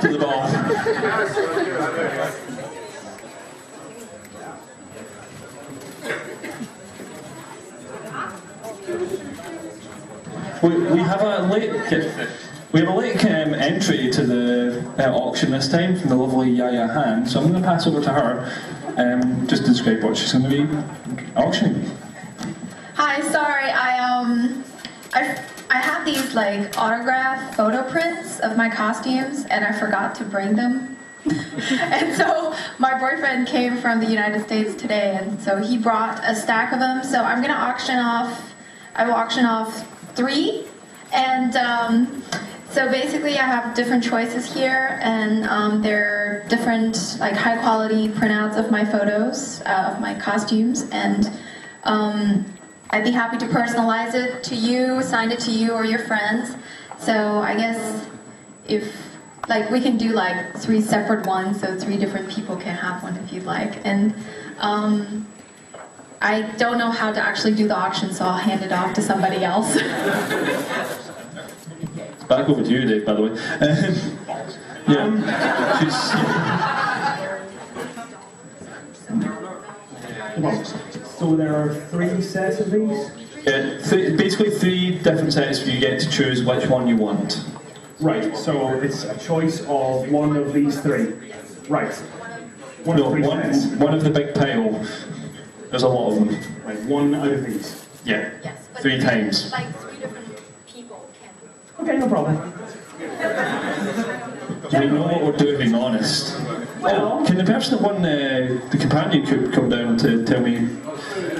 to the ball. We have a late entry to the auction this time from the lovely Yaya Han, so I'm going to pass over to her just to describe what she's going to be auctioning. Hi, sorry, I have these like autograph photo prints of my costumes and I forgot to bring them. And so my boyfriend came from the United States today and so he brought a stack of them. So I'm going to I will auction off 3. And so basically I have different choices here and they're different like high quality printouts of my photos, of my costumes, and I'd be happy to personalize it to you, sign it to you or your friends. So I guess if, like, we can do like 3 separate ones, so 3 different people can have one if you'd like. And I don't know how to actually do the auction, so I'll hand it off to somebody else. Back over to you, Dave, by the way. So there are 3 sets of these? Yeah, basically 3 different sets for you get to choose which one you want. Right, so it's a choice of one of these 3. Right. One of the big pile. There's a lot of them. Right, one out of these. Yeah. Yes, 3 times. Like 3 different people can. Okay, no problem. We know what we're doing, being honest. Well, can the person that won the companion could come down to tell me?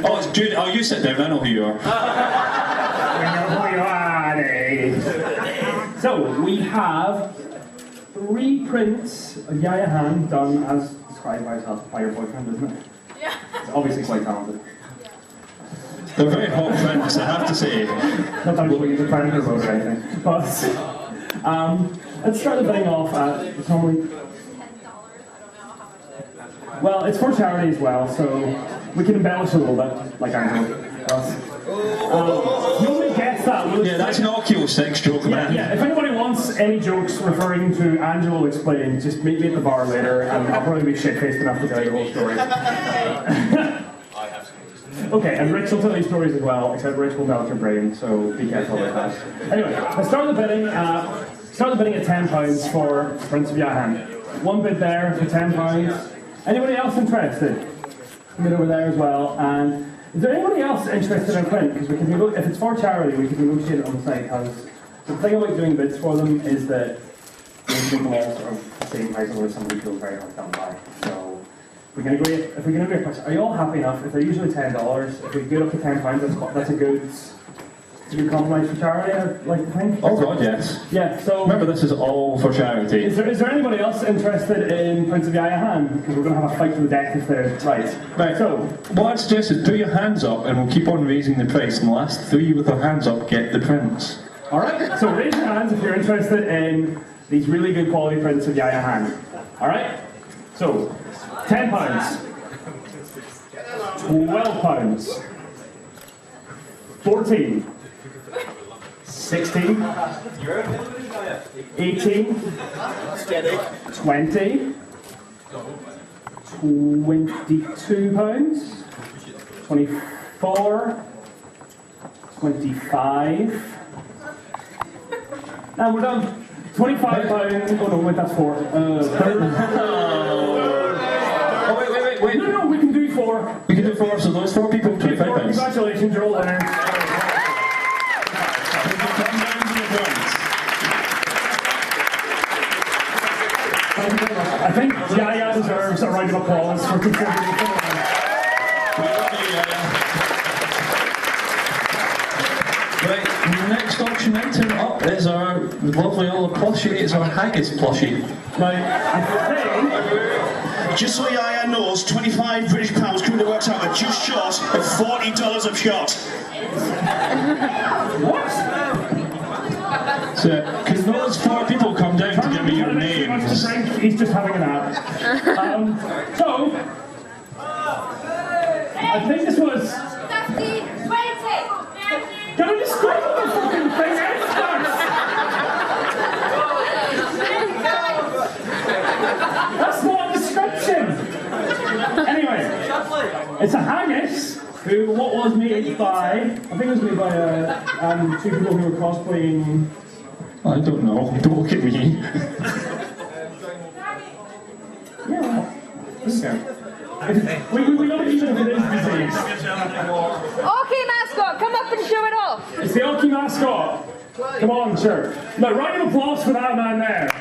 Oh, it's Jude. Oh, you sit down. I know who you are. we know who you are, eh? So we have 3 prints of Yaya Han done as described by your boyfriend, isn't it? Yeah. It's obviously quite talented. They're very hot prints, I have to say. Not that we use a friend or vote or anything. But let's start the bidding off at it's normally. Well, it's for charity as well, so we can embellish a little bit, like Angelo does. Nobody gets that. Yeah, that's an Oculus 6 joke, man. Yeah, if anybody wants any jokes referring to Angelo explaining, just meet me at the bar later, and I'll probably be shit-faced enough to tell you the whole story. Okay, and Rich will tell you stories as well, except Rich will melt your brain, so be careful with that. Anyway, let's start the bidding. Start the bidding at £10 for Prince of Yahan. 1 bid there for £10. Anybody else interested? Bid over there as well. And is there anybody else interested in print? Because we can if it's for charity, we can negotiate it on the site. Because the thing about doing bids for them is that most people all sort of the same price, or somebody feels very hard to come by. So if we can agree a price, are you all happy enough? If they're usually $10, if we get up to £10, that's a good compromise for charity, I'd like to think. Oh God, yes. Yeah, so remember, this is all for charity. Is there anybody else interested in Prince of Yaya Han? Because we're going to have a fight to the death if they're right. Right. So what I'd suggest is put your hands up and we'll keep on raising the price, and the last 3 with their hands up get the prints. Alright, so raise your hands if you're interested in these really good quality prints of Yaya Han. Alright? So £10, £12, 14, 16, 18, 20, £22, 24, 25, and we're done. £25, oh no, wait, that's 4. Wait. No, we can do 4. We can do 4, so those 4 people, £25. Congratulations, you're all winners. I think Yaya deserves a round of applause for contributing. Right, the next auction item up is our lovely old plushie. It's our haggis plushie. Now, I think... Just so Yaya knows, 25 British pounds currently works out at just short of $40 a shot. What? So, can those 4 people come down to give me your names? He's just having a nap. So, I think this was... 50, 20. Can I just scroll the fucking thing out It's a haggis, what was made by, I think it was made by two people who were cosplaying. I don't know. Don't look at me. Yeah, well, we don't even know if it is disease. Okay, mascot, come up and show it off. It's the Auchie mascot. Come on, sure. Now, round of applause for that man there.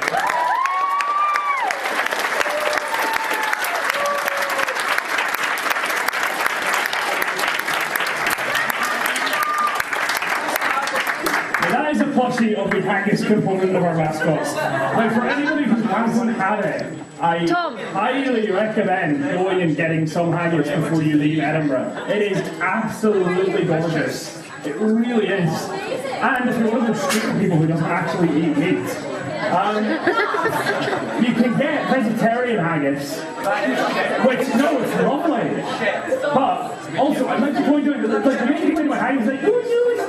That is a plushie of the haggis component of our mascots. Now, for anybody who hasn't had it, I highly recommend going and getting some haggis before you leave Edinburgh. It is absolutely gorgeous. It really is. And if you're one of those stupid people who doesn't actually eat meat, you can get vegetarian haggis, which, no, it's lovely. But also, I'd like to point out that like, the main thing about haggis is like, oh no, it's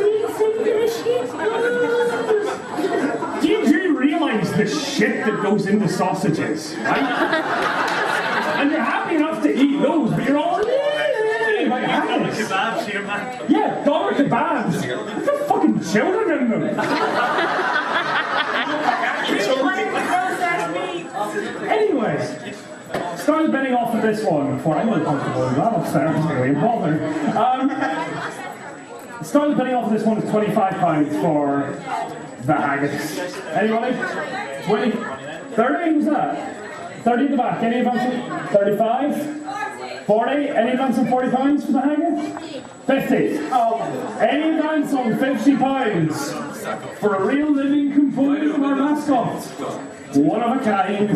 do you realise the shit that goes into sausages, right? And you're happy enough to eat those, but you're all like haggis. Kebabs here, man. Yeah, dollar kebabs. There's fucking children in them. Anyways, started betting off of this one before I'm really comfortable with that upstairs. I'm really bothered. Started betting off of this one is £25 for the haggis. Anybody? 20? 30? Who's that? 30 at the back. Any advance? 35? 40? Any advance on £40 for the haggis? 50? Any advance on £50 for a real living component of our mascot? One of a kind.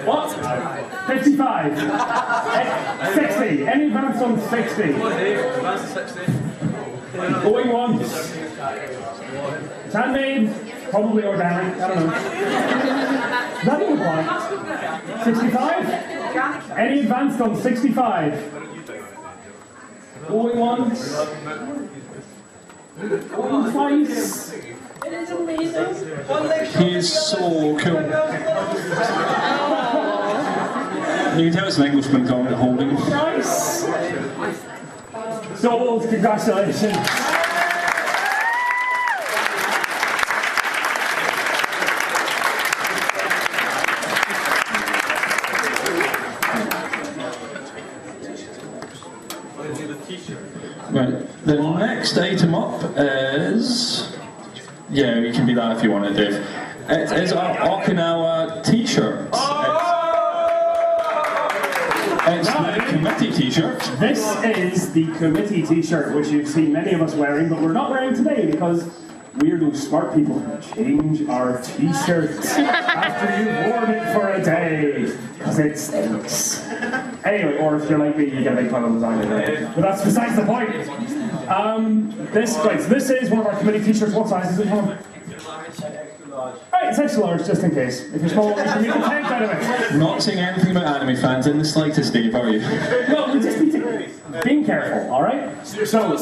What? 55? 60? Any advance on 60? Going once. It's handmade, probably organic, I don't know. Does that even apply? 65? Any advanced on 65? Going once. Going twice. It is amazing. He is so cool. You can tell it's an Englishman going holding him. Nice. Sold, congratulations. Right, the next item up is... Yeah, you can be that if you want it, Dave. It is our Auchinawa t-shirt. It's the committee t-shirt. This is the committee t-shirt, which you've seen many of us wearing, but we're not wearing today because we're those smart people who change our t-shirts after you've worn it for a day, because it stinks. Anyway, or if you're like me, you get a big pile of lasagna. But that's besides the point. This is one of our committee t-shirts. What size is it, Tom? Right, it's extra large, just in case. If you're small, you can make a tent out of it. Not saying anything about anime fans in the slightest, Dave, are you? Well, we just need to be careful, alright? So,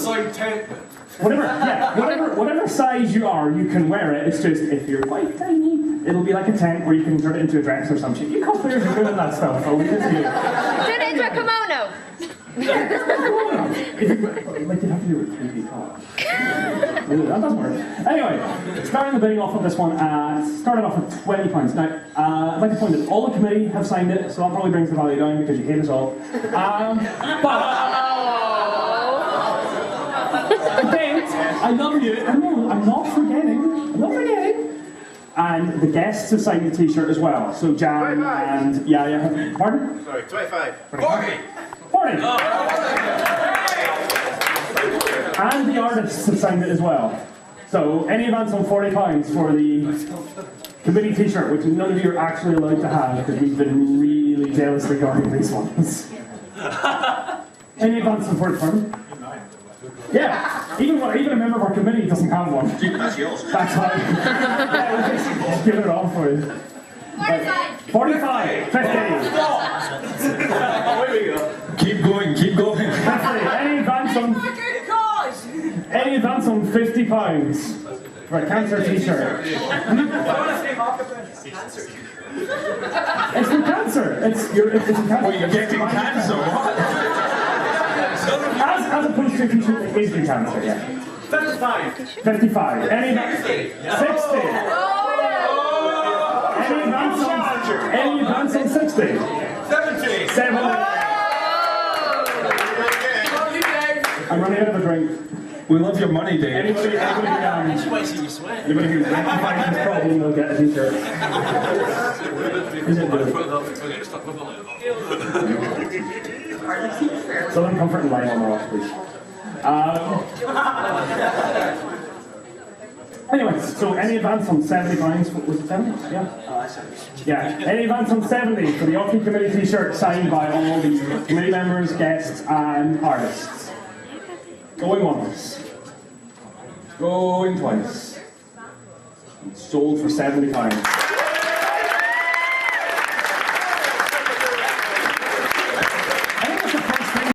whatever size you are, you can wear it. It's just, if you're quite tiny, it'll be like a tent where you can turn it into a dress or some shit. You cosplayers are good at that stuff, so we just do it. Turn it into a kimono. Like, you'd have to do it with 3 feet tall. That doesn't work. Anyway, starting the bidding off of this one, started off with £20. Now, I'd like to point out all the committee have signed it, so that probably brings the value down because you hate us all. But I love you. I know, I'm not forgetting. And the guests have signed the t-shirt as well. So Jan and Yaya. Pardon? Sorry, 25. 40. And the artists have signed it as well. So any advance on £40 for the committee t-shirt, which none of you are actually allowed to have because we've been really jealously guarding these ones. Any advance on £40? Yeah, even a member of our committee doesn't have one. That's yours. That's fine. Yeah, we'll just give it all for you. 45, 50. Keep going. Any advance on £50 for a cancer t-shirt? It's for cancer. It's cancer. Well, you're getting cancer, what? As opposed to if you is your cancer, yeah. 55. 55. Any 60. Any advance on 60? 70. 70. I'm running out of a drink. We love your money, Dave. Anybody who finds this problem will get a t-shirt. Is it good? Southern Comfort and Lime on the rocks, please. Anyway, so any advance on 70 pounds? Was it 70? Yeah. Yeah. Any advance on 70 for the Auchinawa Committee t-shirt signed by all the committee members, guests, and artists. Going once. Going twice. Sold for £70.